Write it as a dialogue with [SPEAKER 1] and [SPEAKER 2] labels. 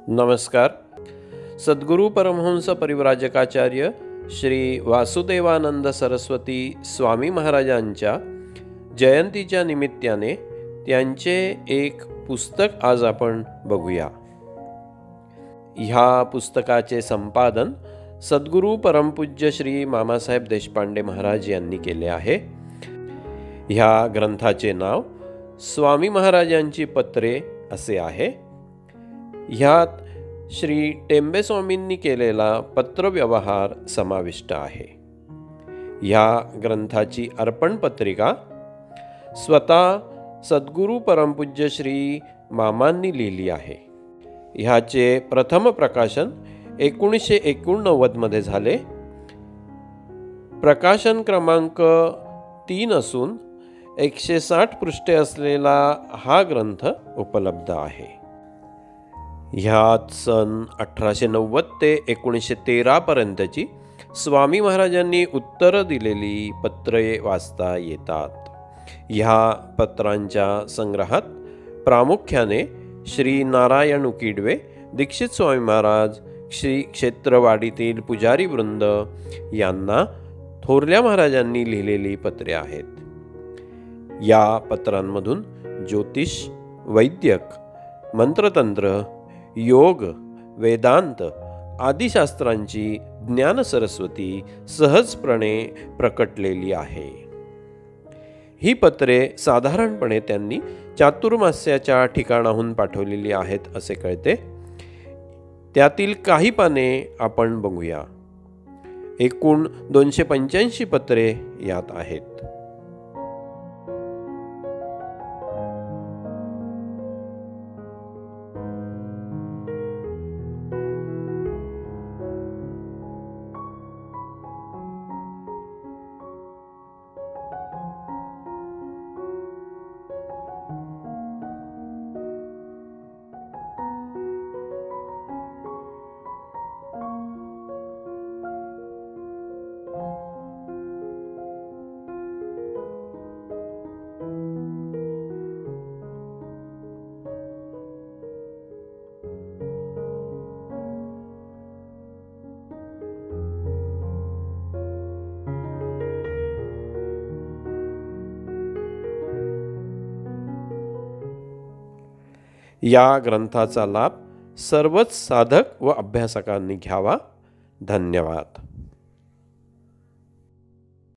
[SPEAKER 1] नमस्कार. सद्गुरु परमहंस परिव्राजकाचार्य श्री वासुदेवानंद सरस्वती स्वामी महाराजांच्या जयंतीच्या निमित्ताने त्यांचे एक पुस्तक आज आपण बघूया. ह्या पुस्तकाचे संपादन सद्गुरु परमपूज्य श्री मामासाहेब देशपांडे महाराज यांनी केले आहे. ह्या ग्रंथाचे नाव स्वामी महाराजांची पत्रे असे आहे. ह्यात श्री टेंबे स्वामींनी केलेला पत्रव्यवहार समाविष्ट आहे. ह्या ग्रंथाची अर्पण पत्रिका स्वतः सद्गुरु परमपूज्य श्री मामांनी लिहिली आहे. ह्याचे प्रथम प्रकाशन 1989 मध्ये झाले. प्रकाशन क्रमांक 3 असून 160 पृष्ठे असलेला हा ग्रंथ उपलब्ध आहे. ह्यात सन 1890 ते 1913 पर्यंतची स्वामी महाराजांनी उत्तरं दिलेली पत्रे वाचता येतात. ह्या पत्रांच्या संग्रहात प्रामुख्याने श्री नारायण उकिडवे, दीक्षित स्वामी महाराज, श्री क्षेत्रवाडीतील पुजारी वृंद यांना थोरल्या महाराजांनी लिहिलेली पत्रे आहेत. या पत्रांमधून ज्योतिष, वैद्यक, मंत्रतंत्र, योग, वेदांत आदी शास्त्रांची ज्ञान सरस्वती सहजपणे प्रकटलेली आहे. ही पत्रे साधारणपणे त्यांनी चातुर्मास्याच्या ठिकाणाहून पाठवलेली आहेत असे कळते. त्यातील काही पाने आपण बघूया. एकूण 285 पत्रे यात आहेत. या ग्रंथाचा लाभ सर्वच साधक व अभ्यासकांनी घ्यावा. धन्यवाद.